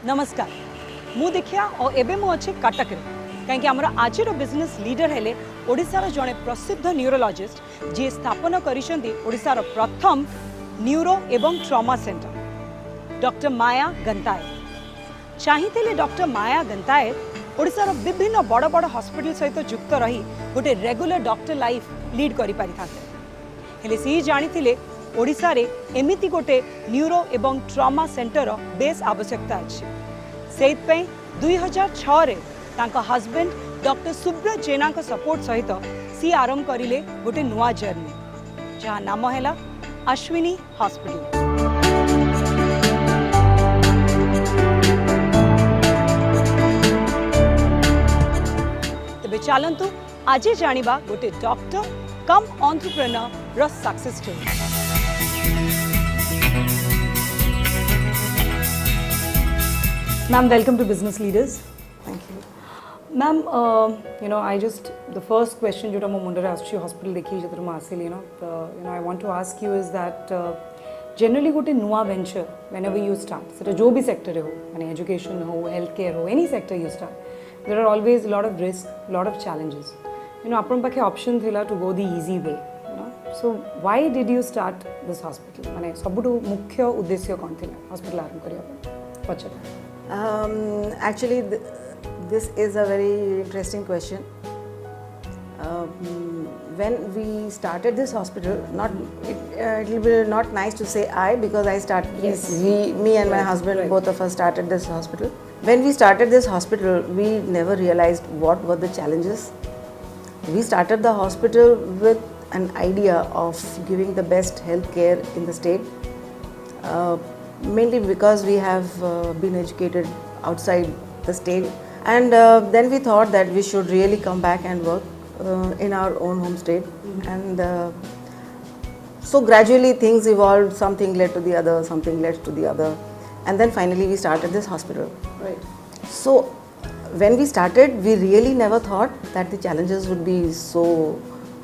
नमस्कार मु देखिया और एबे मु अच्छे कटक कहीं आमर आज बिजनेस लीडर हेले ओडिशार जड़े प्रसिद्ध न्यूरोलॉजिस्ट जी स्थापन करिसेंती ओडिशार प्रथम न्यूरो एवं ट्रॉमा सेंटर डॉक्टर माया गंतायत चाहिए डॉक्टर माया गंतायत ओडिशार विभिन्न बड़ बड़ हॉस्पिटल सहित युक्त रही गोटे रेगुलर डॉक्टर लाइफ लीड करि पारि थाते हेले सी जानिथिले ओडिशा रे एमिति गोटे न्यूरो एवं ट्रॉमा सेंटर बेस आवश्यकता अछि सेइत पे 2006 रे तांका हस्बैंड डॉक्टर सुब्रत जेना को सपोर्ट सहित सी आरंभ करिले गोटे नुआ जर्नी जहाँ नाम हैला अश्विनी हॉस्पिटल। तबे चलंतु आज जानिबा गोटे डॉक्टर कम एंटरप्रेन्योर रो success story. Ma'am, welcome to Business Leaders. Thank you. Ma'am, I just the first question जो मैं मुंडरे आसुची hospital देखी जो मैं आसिली I want to ask you is that generally गोटे नुआ venture whenever you start, सेटा जो भी sector है हो, माने education हो, healthcare हो, any sector you start, there are always a lot of risk, lot of challenges. आपन पाखे option थिला to go the easy way. So why did you start this hospital? माने सबुठु मुख्य उद्देश्य कौन थिला hospital आरंभ करिया पछरे? Actually, this is a very interesting question. When we started this hospital, it will be not nice to say I because I started. Yes. Me and my husband, both of us started this hospital. When we started this hospital, we never realized what were the challenges. We started the hospital with an idea of giving the best healthcare in the state. Mainly because we have been educated outside the state, and then we thought that we should really come back and work in our own home state. And so gradually things evolved, something led to the other, something led to the other, and then finally we started this hospital. Right. So when we started, we really never thought that the challenges would be so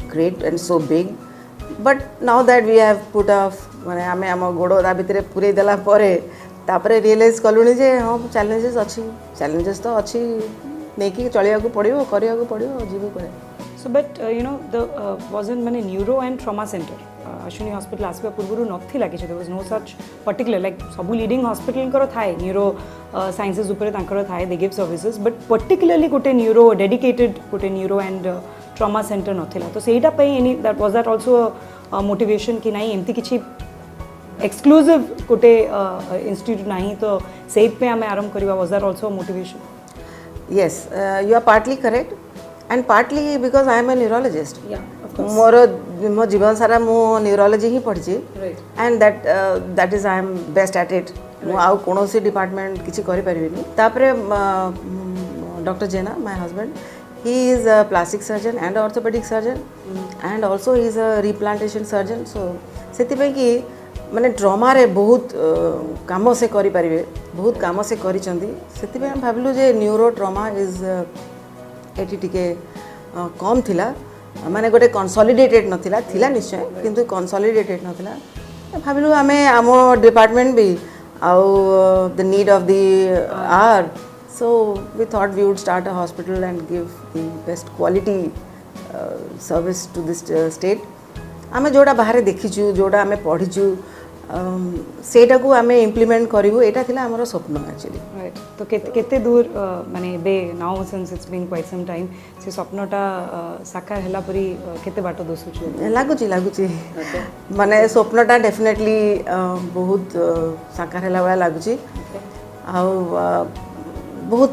great and so big. But now that we have put off माने आमे आम गोड़ ता भितर पूरे देला परे तापरे रियलाइज कलुनी जे हां चैलेंजेस तो अच्छी नेकी चलिया को पड़ियो करिया को पड़ियो जीव करे. So but the wasn't many neuro and trauma center Ashwini hospital आसबा पूर्वरु नथिला कि there was no such particular like सबु leading hospital कर थाए neuro sciences ऊपर तांकर थाए they give services but particularly गोटे neuro dedicated गोटे neuro and trauma center नथिला तो सेटा पे any that was that also a motivation कि नहीं एमती किछि exclusive गोटे institute नहीं तो सेट पे हमें आरंभ करिवा was that also a motivation? Yes, you are partly correct and partly because I am a neurologist. Yeah, of course. मोर जीवन सारा मो neurology ही पढ़ी. Right. And that is I am best at it. मो आउ कोनोसी डिपार्टमेंट किछि करि परिबिनी. तापरे Dr. Jena, my husband, he is a plastic surgeon and orthopedic surgeon and also he is a replantation surgeon. So सेति पे कि माने ट्रॉमा रे बहुत काम से करि परिबे बहुत काम से करिचंदी सेति पे हम भाबिलु जे न्यूरो ट्रॉमा इज एटी टिके कम थिला माने गोटे कंसोलिडेटेड नथिला थिला निश्चय किंतु कंसोलिडेटेड नथिला भाबिलु हमें आमो डिपार्टमेंट भी आउ the need of the hour so we thought we would start a hospital and give the best quality service to this state. आमे जोड़ा बाहर देखिचु जोड़ा आमे पढ़िचु सेटा को आमे इम्प्लीमेंट करिवु एटा थिला हमरो स्वप्न एक्चुअली. राइट तो केते दूर माने बे now since it's been quite some time से स्वप्नटा साकार हला परी केते बाटो दोसुछु लागुची माने स्वप्नटा डेफिनेटली बहुत साकार हला वाला लागुची आ बहुत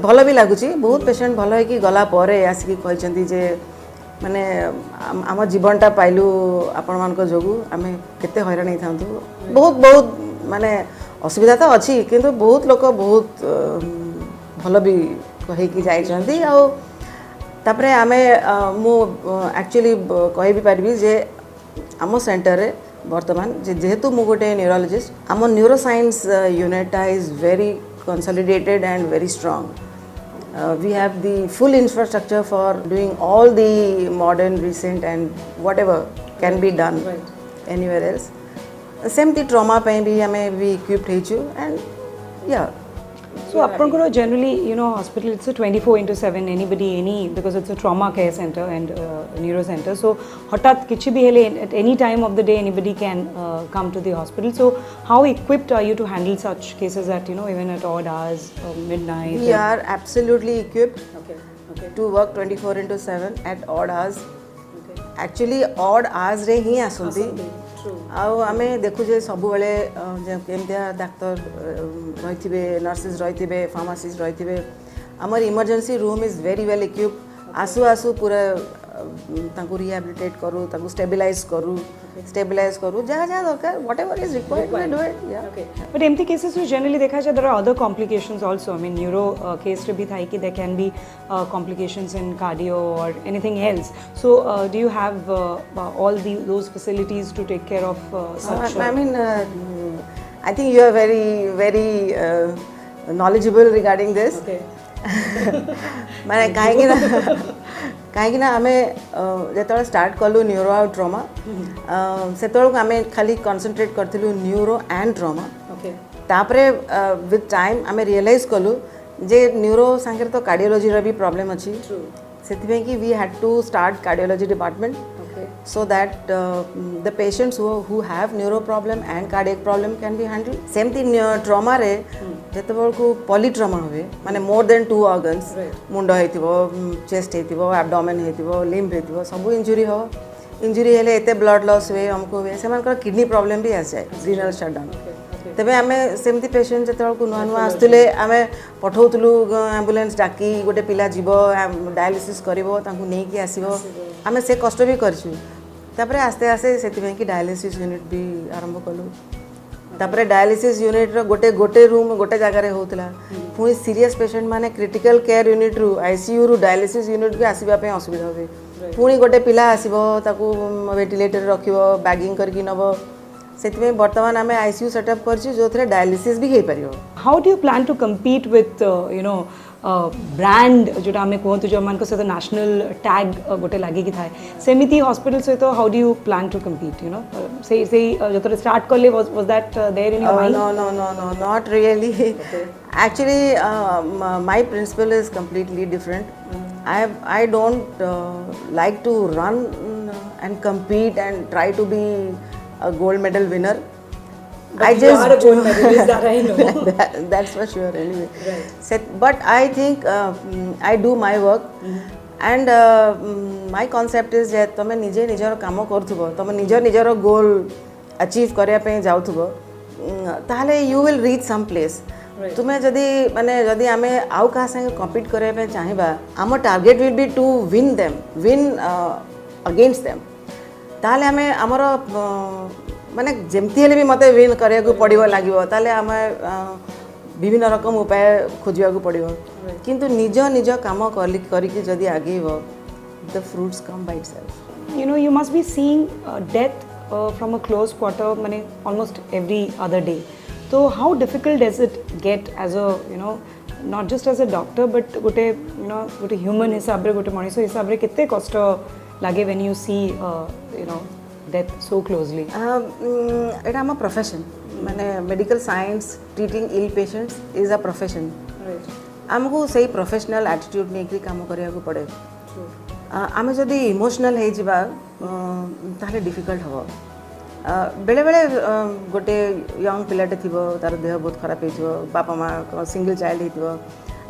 भल भी लगुची बहुत पेशेंट भल है कि गला परे आसिक कहते जे माने आम जीवनटा पाइलु आपण मानक जोगु आमे केते हैरान ही थांतु बहुत माने असुविधा तो अच्छी किंतु बहुत लोक बहुत भल भी कहि कि जाई चंदी आ तापरे आमे मु एक्चुअली कहि भी परबी जे आम सेंटर रे वर्तमान जेहेतु मु गोटे न्यूरोलॉजिस्ट आम neuro science unit is very consolidated and very strong. We have the full infrastructure for doing all the modern, recent and whatever can be done anywhere else. Same the trauma पे भी हमें भी equipped है चु and Yeah. So appan generally, hospital it's a 24/7, anybody, because it's a trauma care center and neuro center. So hatat kichi bhi hele at any time of the day anybody can come to the hospital. So how equipped are you to handle such cases at even at odd hours, midnight? We are absolutely equipped Okay. to work 24/7 at odd hours. Actually odd hours रे ही आसंती आउ आमे देखु जे सब बेले केमतिया doctor रहिथिबे, nurses रहिथिबे, pharmacist रहिथिबे. हमर emergency room is very well equipped. आसु आसु पूरा तांको रिहैबिलिटेट करू, तांको स्टेबलाइज करू जहाँ जहाँ दरकार whatever is required we do it. या बट एमती केसेस में जनरली देखा जाए there are other complications also. I mean neuro case रे भी था कि there can be complications in cardio or anything else. So do you have all those facilities to take care of such? I mean I think you are very very knowledgeable regarding this. Okay. माने कहीं ना आमे जेतବେଳେ start कलु neuro और trauma सेतବେଳେ आमे खाली कंसंट्रेट करथिलु न्यूरो एंड ट्रॉमा. Okay. तापरे विथ टाइम आमे रियलाइज कलु जे न्यूरो संगे तो कार्डियोलॉजी रा भी प्रॉब्लम अछि. सेथिबे कि we had to start cardiology department so that the patients who have neuro problem and cardiac problem can be handled. Same thing trauma re जेतबेल को polytrauma होवे माने more than 2 organs मुंड हेतिबो, चेस्ट हेतिबो, एब्डोमेन हेतिबो, लिम्ब हेतिबो, सब injury हो. Injury हेले एते blood loss हुए हमको हुए सेमान किडनी प्रॉब्लम भी आस जाए, रीनल शटडाउन. तबे आमे सेमती पेशेंट जेतबेल को नुआ नुआ आस्तले आमे पठौतलु एम्बुलेंस डाकी गोटे पिला जीवो डायलिसिस करिवो तांको नै कि आसीबो. आमे से कष्ट भी करछु. तापरे आस्ते आस्ते सेति कि डायलिसिस यूनिट भी आरंभ कलु. तापरे डायलिसिस यूनिट रो गोटे रूम गोटे जगह रे होतला. पुनी सीरियस पेशेंट माने क्रिटिकल केयर यूनिट रु आईसीयू रु डायलिसिस यूनिट के आसीबा पे असुविधा होबे. पुनी गोटे पिला आसीबो ताकू वेंटिलेटर रखिबो, बैगिंग करके नबो. सेति वर्तमान आमे आईसीयू सेटअप करछि जोथरे डायलिसिस भी हे परियो. How do you plan to compete with brand जोटा आमे कहतु जो मान को से नेशनल टैग गोटे लागे कि थाए सेमिति हॉस्पिटल से तो how do you plan to compete से जो स्टार्ट करले was that there in your mind? No, not really. Actually my principle is completely different. I don't like to run and compete and try to be a gold medal winner. But you are a gold medalist, that I know. That's for sure anyway. Right. But I think I do my work and my concept is that तुम निजे निजर काम करथुबो, तुम निजर goal achieve करिया पे जाउथुबो, ताहले you will reach some place. तुम्हें जदी माने जदी आमे आउ का संगे कम्पीट करिया पे चाहिबा, आम target will be to win against them. ताहले आमे हमरो माने जेमती हेले भी मते विन करिया को पड़िबो लागिबो. ताले आमे विभिन्न रकम उपाय खोजिया को पड़िबो. किंतु निज काम करिके जदी आगेबो the fruits come by itself. You must be seeing death from a close quarter mane almost every other day. So how difficult does it get as a not just as a doctor but gote gote human hisabre gote maniso hisabre kette kosto lage when you see death so closely? It am a profession. माने medical science treating ill patients is a profession. Right. हमको सही professional attitude नहीं कि काम करिया को पड़े. आमे जदी इमोशनल हे जिबा ताले डिफिकल्ट हो. बेले बेले गोटे यंग पिलाटे थिबो तार देह बहुत खराब हे थिबो, बापा माँ सिंगल चाइल्ड हे थिबो,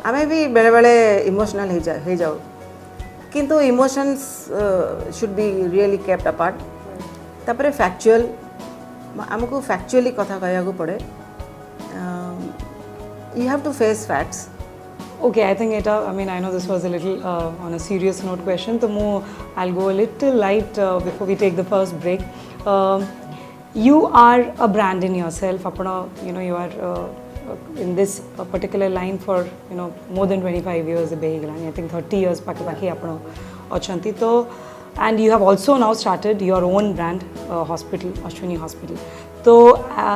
आमे भी बेले बेले इमोशनल हे जाओ. किंतु emotions should be really kept apart. तापरे फैक्चुअल हमको फैक्चुअली कथा कहया को पड़े. You have to face facts. Okay, I think I know this was a little on a serious note question. So I'll go a little light before we take the first break. You are a brand in yourself. You are in this particular line for more than 25 years. I think 30 years paki achanti. So and you have also now started your own brand hospital, Ashwini Hospital. So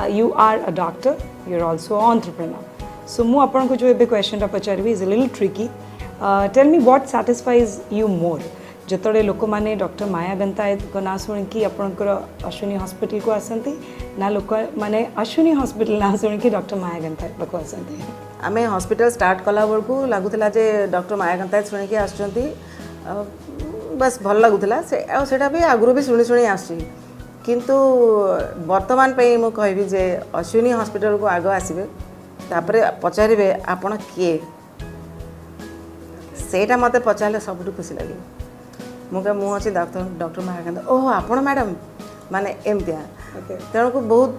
you are a doctor. You're also an entrepreneur. So mu apan ko jo ebe question ta pacharibi is a little tricky. Tell me what satisfies you more जिते लोक मैंने doctor माया गंतायत को ना शुणिकी आपंकर Ashwini hospital को आसती ना लोक मैंने अश्विनी हॉस्पिटल ना शुणिकी डॉक्टर माया गंतायत पाक आसती आम हॉस्पिटल स्टार्ट कला बेलू लगुला जे डॉक्टर माया गंतायत शुणिकी आसुँच बस भल लगुला से भी आगुरी भी शुणी शुणी आसुँ किंतु वर्तमान पे मु कहबी जे अश्विनी हॉस्पिटल को आग आसबे तापरे पचारे आपण किए सेटा मते पचारे सबुठ खुशी लगे मुझे अच्छी डॉक्टर माया गंता ओह आपण मैडम माने एमतिया तेणु को बहुत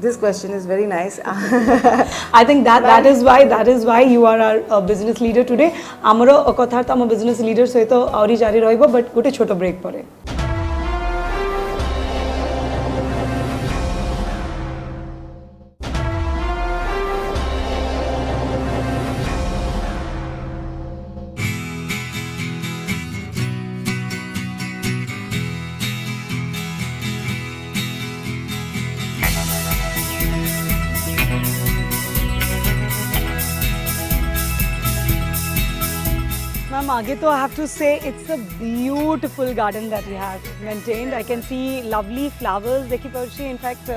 this question is very nice. I think that is why you are our business leader today. आमरो कथा तो आम business leader सहित आउरी जारी रहिबो बट गोटे छोट ब्रेक परे. Aage to I have to say it's a beautiful garden that you have maintained. I can see lovely flowers. देखी पड़छी. In fact,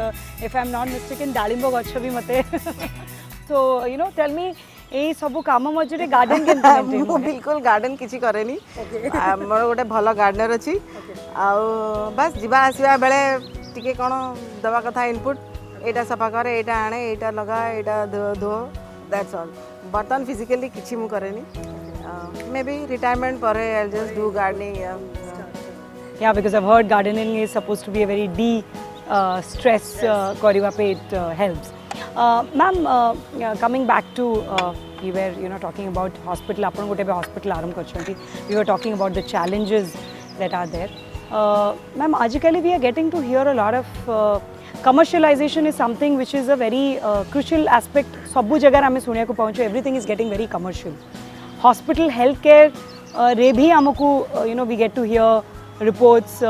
if I'm not mistaken, dalimbo गच्छ भी मते. So you know, tell me, ए सब काम मजरे garden के maintain मु बिल्कुल garden किछि करेनी. मोर गोटे भलो गार्डनर अछि. आ बस जीवा आसीबा बेले टिके कोन दवा कथा इनपुट एटा सफा करे एटा आणे एटा लगा एटा धो दैट्स ऑल. बर्तन फिजिकली किछि मु करेनी. Maybe retirement pare I'll just do gardening. Yeah, because I've heard gardening is supposed to be a very stress kariba pe it helps. Ma'am, coming back to we were talking about hospital. Apan gote be hospital aram karchanti. We were talking about the challenges that are there. Ma'am, ajikali we are getting to hear a lot of commercialization is something which is a very crucial aspect. Sabbu jagar ame sunya ko pahunchu. Everything is getting very commercial. Hospital healthcare रे भी हमको we get to hear reports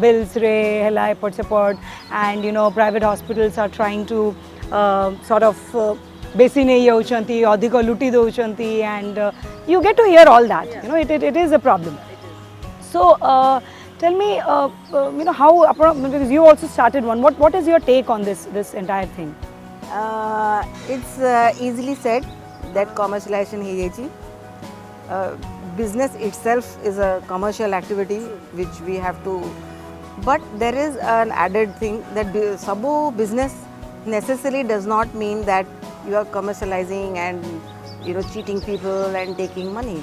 bills रे हला एपट सेपट and private hospitals are trying to sort of बेसी नहीं होचंती अधिक लुटी दोचंती and you get to hear all that. It is a problem. So tell me how because you also started one. What is your take on this entire thing? It's easily said that commercialization ही है business itself is a commercial activity which we have to, but there is an added thing that sabu business necessarily does not mean that you are commercializing and cheating people and taking money.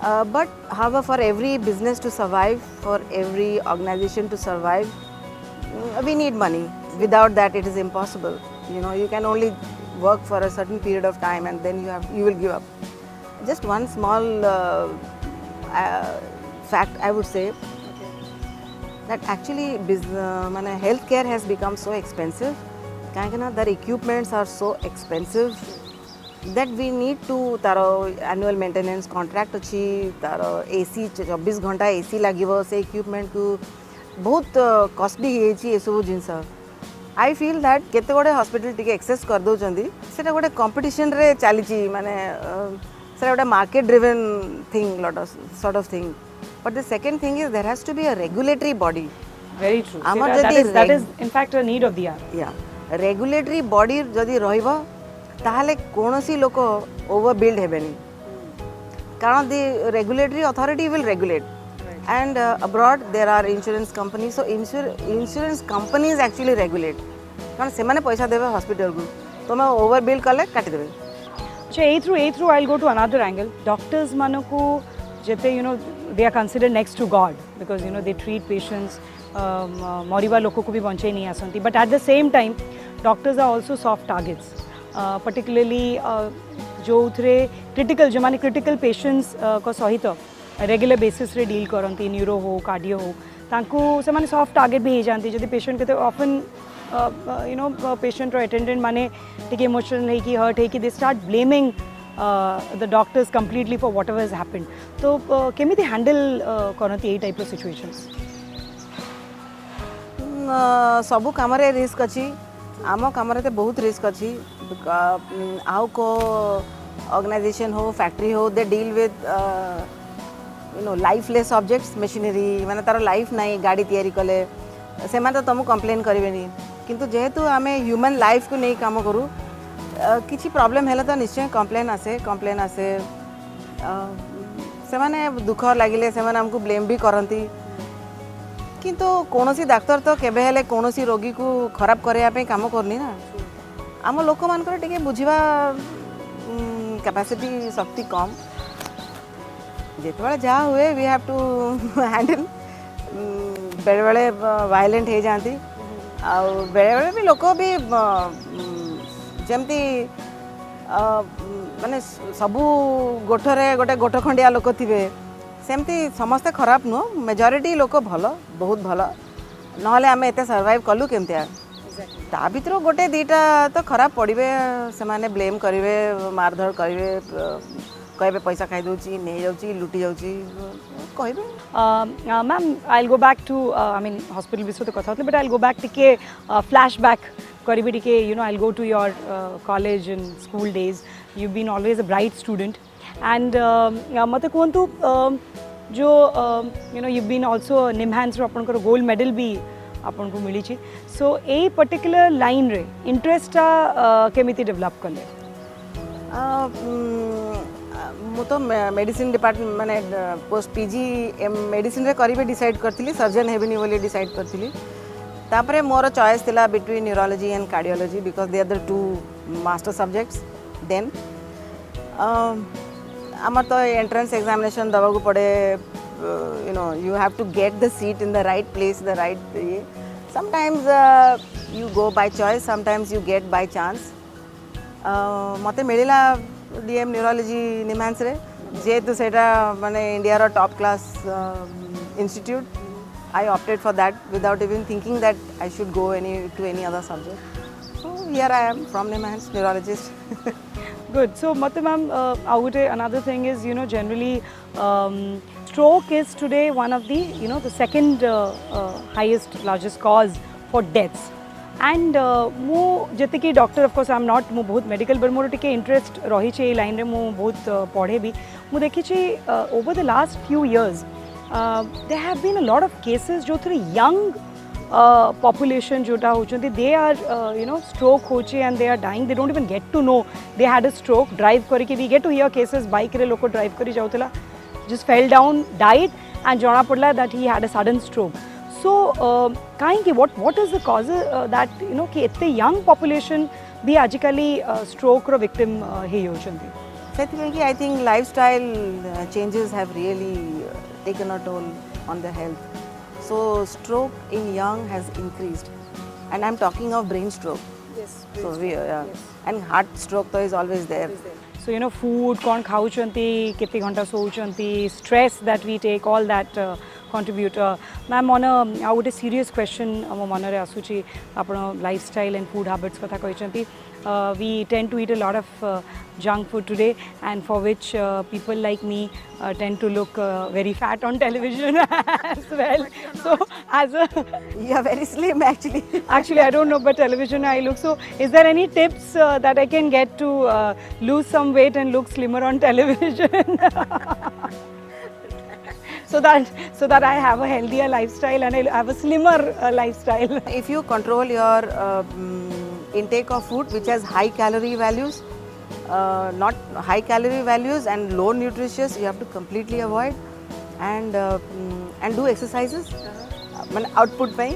But however, for every business to survive, for every organization to survive, we need money. Without that, it is impossible. You can only work for a certain period of time and then you will give up. Just one small fact I would say that actually healthcare has become so expensive. Their equipments are so expensive that we need to taro annual maintenance contract अच्छी तारो AC 24 घंटा AC लागिवो से equipment को बहुत costly है ये सब जिनसा. I feel that केते गोटे hospital टिके access कर दो जंदी सेटा गोटे competition रे चाली ची माने it's a market driven thing, sort of thing. But the second thing is there has to be a regulatory body. Very true. That is in fact a need of the hour. Yeah. Regulatory body jodi rahiba tahale konosi loko overbuild hebeni. Karan the regulatory authority will regulate. Right. And abroad there are insurance companies, so insurance companies actually regulate. Karan semane paisa debe hospital ku. Tome overbuild kale kati debe. A through I'll go to another angle. Doctors manako jete they are considered next to God because they treat patients moriba loko ko bhi banche nahi asanti. But at the same time doctors are also soft targets, particularly jo uthre critical patients ko sahita regular basis re deal karanti, neuro ho cardio ho tanku semane soft target bhi he janti jodi patient kete often patient or attendant mane take emotional hai ki hurt hai ki they start blaming the doctors completely for whatever has happened. So kemiti handle karanti ei type of situations? Sabu kamare risk achi, amo kamare te bahut risk achi. How ko organization ho, factory ho, they deal with you know lifeless objects machinery माने तार life नहीं गाड़ी तैयारी कले से तो तुमको complain करेंगे किंतु जेहेतु आम ह्यूमन लाइफ को नहीं काम करूँ किसी प्रॉब्लम है तो निश्चय कंप्लेन आसे से माने दुख लगिले से आमको ब्लेम भी करती किंतु कौन सी डाक्तर तो केबे हेले कौन सी रोगी को खराब करने काम करनी ना आम लोक मान टे बुझा कैपेसिटी शक्ति कम जिते जहाँ हुए वी हैव टू हैंडल बेले बेले वायलेंट हो जाती आ बेले बेले भी लोक भी जमती माने सबू गोठरे गोटे गोठ खंडिया लोक थे सेमती समस्ते खराब नुह मेजॉरिटी लोक भल बहुत भल नहले आम एत सर्वाइव कलु केमती ता भर गोटे दीटा तो खराब पड़े से माने ब्लेम करेंगे मारधर करेंगे कहे पैसा खाई दूची नहीं जाऊँगी लुटी जाऊँगी कहे ma'am I go back to I mean hospital विषय तो कथा बट आई गो बैक टिके फ्लैशबैक करी टिके you know I go to your college and school days you been always a bright student and मत कहतु जो you know you been also NIMHANS आपंकर गोल्ड मेडल भी आपन को मिली सो ए पर्टिकुलर लाइन रे इंटरेस्टा केमिति डेवलप कले मु तो मेडिसिन डिपार्टमेंट माने पोस्ट पीजी मेडिसिन रे करिवे डिसाइड करथिली सर्जन हेबिनी बोली डिसाइड करथिली तापरे मोर चॉइस थिला between neurology and cardiology because they are the two master subjects then आमर तो एंट्रेंस एग्जामिनेशन दवा को पड़े you know you have to get the seat in the right place the right sometimes you go by choice sometimes you get by chance मते मिलिला DM neurology निम्हांस रे जेतु सेटा माने इंडिया रो top class institute I opted for that without even thinking that I should go to any other subject so here I am from Nimmans neurologist good so mate ma'am another thing is you know generally stroke is today one of the you know the second highest largest cause for deaths and मु जते कि doctor of course I am not मु बहुत medical but more टिके interest रही छे line रे मु बहुत पढ़े भी मु देखी छे over the last few years there have been a lot of cases जो थोड़ी यंग population जोटा होचंती they are you know stroke होचे and they are dying they don't even get to know they had a stroke drive करके we get to hear cases bike रे लोको drive करी जाउतला just fell down died and जणा पड़ला that he had a sudden stroke so काई कि what is the cause that you know कि इतने young population भी आजिकली stroke रो victim हे होचंती सेति कि I think lifestyle changes have really taken a toll on the health so stroke in young has increased and I'm talking of brain stroke yes so we and heart stroke though is always there so you know food kon khauchanti kete ghanta souchanti stress that we take all that contribute ma'am on a would a serious question am manare asuchi apna lifestyle and food habits katha kahichanti we tend to eat a lot of junk food today and for which people like me tend to look very fat on television as well so as a you are very slim actually I don't know but television I look so is there any tips that I can get to lose some weight and look slimmer on television so that I have a healthier lifestyle and I have a slimmer lifestyle if you control your intake of food which has high calorie values not high calorie values and low nutritious you have to completely avoid and do exercises output by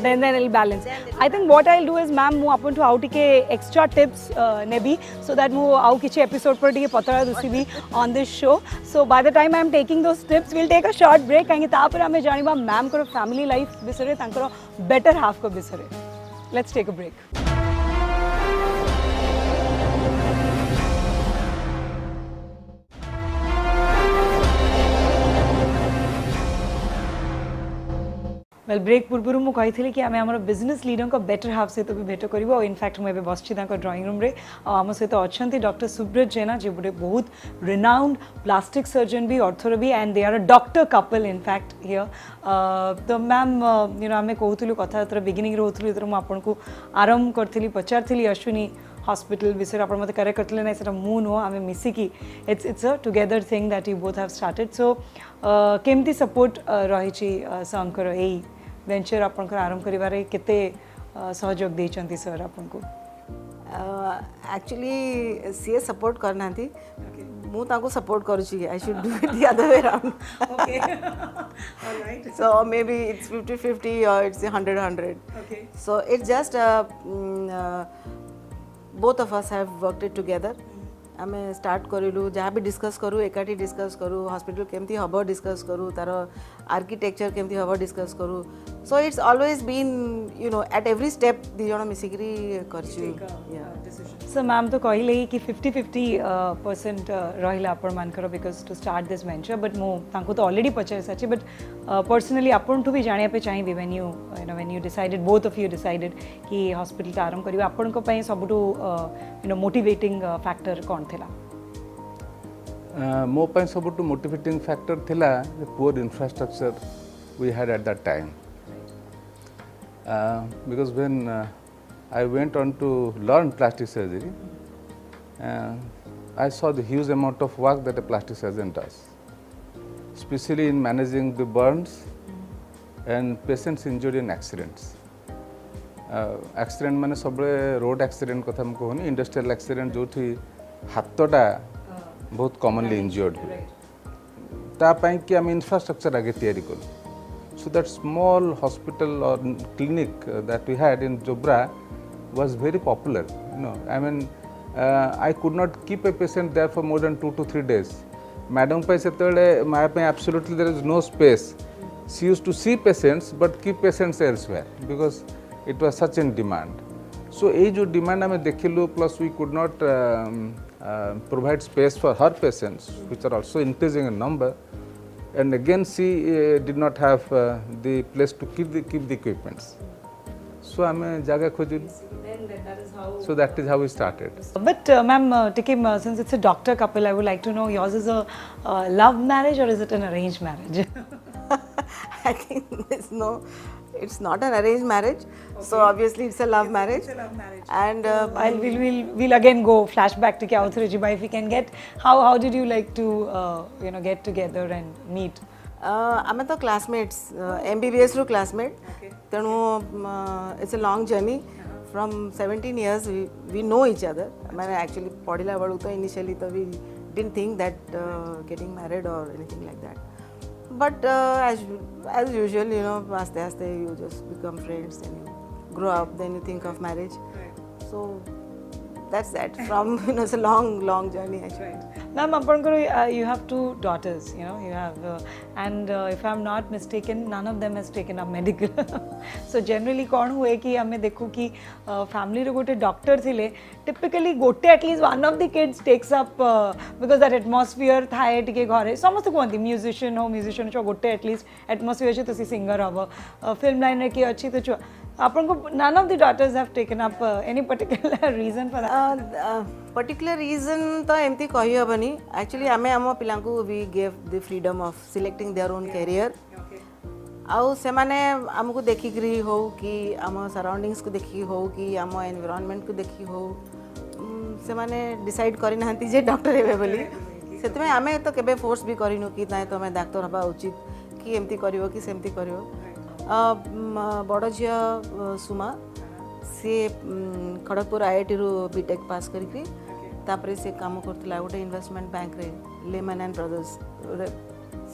then it'll balance I think what I'll do is ma'am mu upon to how tike extra tips nebi so that mu au kichi episode par tike patara dusibi on this show so by the time I am taking those tips we'll take a short break kahi ta par ame janiba ma'am ko family life bisare tankaro better half ko bisare let's take a break well break पूर्व मुझे कही कि आम आम business leader का better half सहित भी भेट करूँ और इनफैक्ट मुझे बस ड्राइंग रूम रे आम सहित अच्छा डॉक्टर सुब्रत जेना जो गोटे बहुत रिनाउंड प्लास्टिक सर्जन भी ऑर्थो भी and they are a doctor couple in fact here तो मैम यू नो आम कहूँ कथा बिगिनिंग होती मुझे आपको आरंभ करी पचारि अश्विनी हॉस्पिटल विषय आपण मते करेक्ट करतले नाही सेटा मु नो आमे मिसिकी it's a together thing that you both have started so केमती सपोर्ट रहिछि संकर एई वेंचर आपनकर आरंभ करिवारे केते सहयोग देइचंती सर आपनको एक्चुअली सी सपोर्ट करना थी मु ताको सपोर्ट करूची I should do it the other way around okay alright so maybe it's 50-50 or it's 100-100 okay so it's just both of us have worked it together आमे start करिलु जहाँ भी discuss करू एकाठी discuss करू हॉस्पिटल केमती हबो discuss करू तार architecture केमती हबो डिस्कस करू so it's always been you know at every step दी जण मिसिकरी करछु सो मैम तो कहले कि 50-50% रहिला आपण मानकर because to start this venture but मो तांको तो ऑलरेडी पचार सची बट पर्सनली आपण टू भी जानिया पे चाहिए when you decided both of you decided कि हॉस्पिटल आरंभ करियो आपण को पई सबटू मोटिवेटिंग फैक्टर कोन थिला मो पई सबटू मोटिवेटिंग फैक्टर थिला poor infrastructure we had at that time because when I went on to learn plastic surgery, I saw the huge amount of work that a plastic surgeon does, especially in managing the burns and patients injured in accidents. Accident माने सबले road accident कथा हम कहूनी industrial accident जो थी हाथटा बहुत commonly injured हुए ता पाई कि हम infrastructure आगे तैयारी करूँ. So that small hospital or clinic that we had in Jobra was very popular. You know, I mean, I could not keep a patient there for more than 2 to 3 days. Madam pai setale my pai absolutely there is no space. She used to see patients but keep patients elsewhere because it was such in demand. So ei jo demand ame dekhilu plus we could not provide space for her patients which are also increasing in number. And again she did not have the place to keep the equipments. So I am jaga khojil. So that is how we started. But ma'am, since it's a doctor couple, I would like to know yours is a love marriage or is it an arranged marriage? I think it's not an arranged marriage. Okay. So obviously it's a love marriage. It's a love marriage. And we'll again go flashback to Kanak, if we can get how did you like to get together and meet? I'm the classmates, MBBS ru classmate. Okay. Tenu it's a long journey. From 17 years we know each other. I mean, actually padila balu to initially we didn't think that getting married or anything like that. But as usual, aste you just become friends and you grow up, then you think of marriage. Right. So that's that. From it's a long journey actually. Right. Ma'am, you have 2 daughters. You have, and if I'm not mistaken, none of them has taken up medical. So generally, कौन हुए कि हमें देखो कि family रे गोटे doctor थिले, typically गोटे at least one of the kids takes up because that atmosphere थाए टिके घरे समस्त कोंती musician चो गोटे at least atmosphere चो तो सी singer हवा film line रे की अच्छी तो चो आपन को none of the daughters have taken up any particular reason for that. Particular reason तो एमती कही हबनी. Actually आमे आम पिला को we gave the freedom of selecting their own career. आउ से माने हमको देखी करी हो कि आम सराउंडिंग्स को देखी हो कि आम एनवायरनमेंट को देखी हो से माने डिसाइड करि नांती जे डॉक्टर हेबे बोली सेते में आमे तो केबे फोर्स भी करिनु कि ताय तो मैं डॉक्टर हबा उचित कि एमती करिवो कि सेमती करिवो. बड़ झिया सुमा सी खड़गपुर IIT रू बीटेक पास करके तापरे से काम करतला गोटे इन्वेस्टमेंट बैंक रे लेमन एंड ब्रदर्स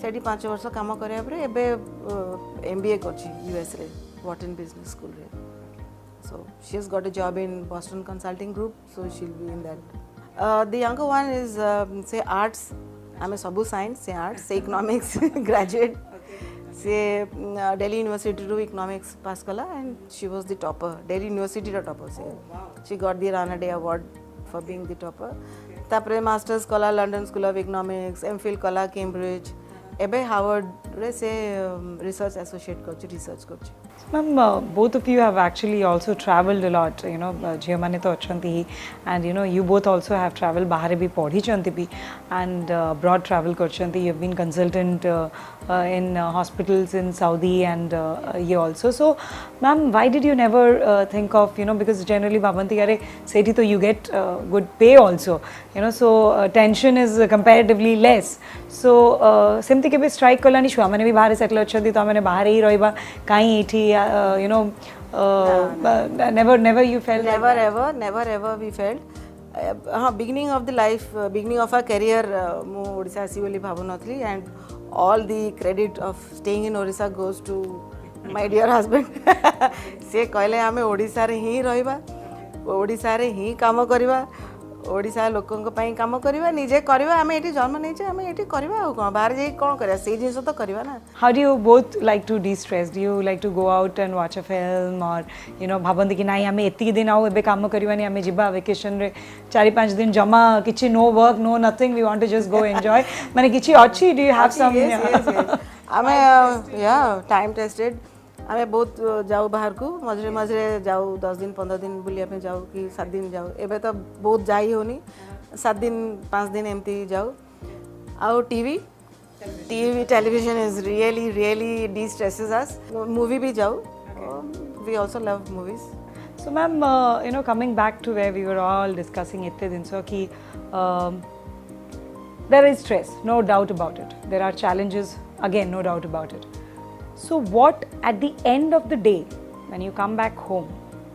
सेठी 5 वर्ष काम करे परे एबे MBA करछि US रे वॉटन बिजनेस स्कूल रे. So she has got a job in Boston Consulting Group, so she'll be in that. The younger one is say arts. I'm a sabu science, say arts, say economics graduate. से Delhi University रू economics pass कला and she was the topper. Delhi University रा topper से. She got the Rana Day award for being the topper. तापरे masters कला London School of Economics, MPhil कला Cambridge. एबे Harvard रे से research associate करछि research करछि. Ma'am, both of you have actually also traveled a lot, you know, jhiyo mane to achanti hi, and you know, you both also have traveled, bahare bhi podhi chanti bhi, and broad travel karchanti. You have been consultant in hospitals in Saudi and ye also. So, ma'am, why did you never think of, you know, because generally bhabanti are seti to you get good pay also, you know, so tension is comparatively less. So, semti kebe strike kalani shu, amane bhi bahare settle achanti, to amane bahare hi roiba, kahi ethi, you know, never you felt never like ever, never ever we felt. Beginning of the life, beginning of our career, mu Odisha asi boli bhabu nathli, and all the credit of staying in Odisha goes to my dear husband. Se कहले आमे ओडिशा रे ही रहिबा, ओडिशा रे ही काम करिबा, ओडिशा लोकंक पई काम करिबा, निजे करिबा, आमे एठी जन्म नेचे, आमे एठी करिबा आ कोन बाहर जे कोन करिया, से जिंस तो करिबा ना. How do you both like to de-stress? Do you like to go out and watch a film, or you know, bhabandi ki nahi ame etti din au ebe kaam karibani, ame jiba vacation re 4-5 din jama kichi no work, no nothing, we want to just go enjoy. Mane kichi achi, do you have some? Yes. ame yeah, time tested. आमे बहुत जाऊ बाहर को, मझरे मझरे जाऊ 10 दिन 15 दिन बुलिया पे जाऊ कि 7 दिन जाऊ. एबे तो बहुत जाई होनी, 7 दिन 5 दिन एमती जाऊ. आउ TV television is really de-stresses us. Movie भी जाऊ. We also love movies. So ma'am, you know, coming back to where we were all discussing itte din so ki there is stress, no doubt about it. There are challenges, again, no doubt about it. So what at the end of the day, when you come back home,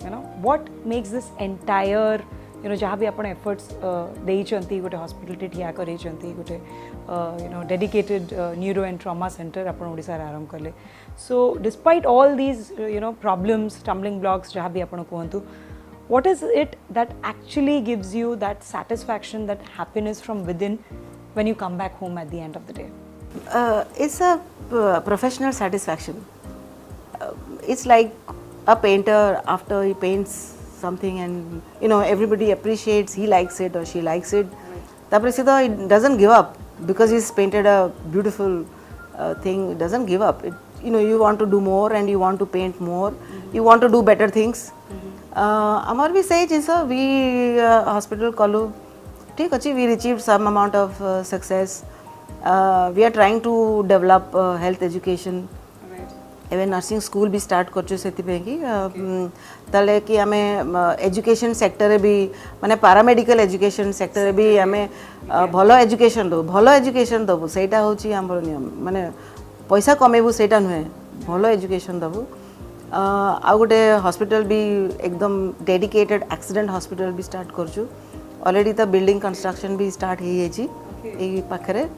you know, what makes this entire, you know, jaha bhi apne efforts dei chanti gote hospital te thiya kare chanti gote you know, dedicated neuro and trauma center apna Odisha re aram kale. So despite all these you know, problems, stumbling blocks jaha bhi apna kuhantu, what is it that actually gives you that satisfaction, that happiness from within when you come back home at the end of the day? It's a professional satisfaction. It's like a painter after he paints something, and you know, everybody appreciates, he likes it or she likes it. Tapre sidha it doesn't give up because he's painted a beautiful thing. It doesn't give up. You know, you want to do more and you want to paint more. You want to do better things. Amar bhi sahi jinsa we hospital kalu ठीक अच्छी, we achieved some amount of success. We are trying to develop health education. Even nursing school भी start करचो सेति पे कि तले कि हमें education sector रे भी माने paramedical education sector रे भी हमें भलो education दबो सेटा होची हमर नियम माने पैसा कमेबो सेटा नुहे भलो education दबो आ गोटे hospital भी एकदम dedicated accident hospital भी start करचो already the building construction भी start ही है जी ए पाखरे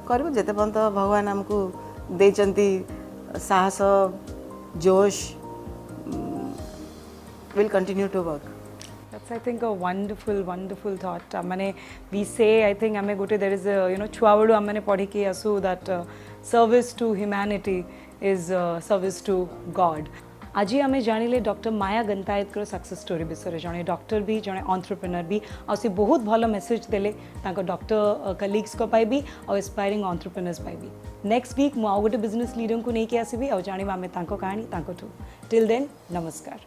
करबो जेते पंत भगवान हमको देचंती साहस जोश will continue to work. That's, I think, a wonderful thought. Amane we say, I think ame gote there is a, you know, chuavadu amane padhi ki asu that service to humanity is service to God. Aji ame janile Dr. Maya Gantayat kro success story bisare jane doctor bhi jane entrepreneur bhi ase bahut bhalo message dele tanko doctor colleagues ko pai bhi aw aspiring entrepreneurs pai bhi. Next week mu aw gote business leader ko nei ki asibi aw jani ame tanko kahani tanko thu. Till then, namaskar.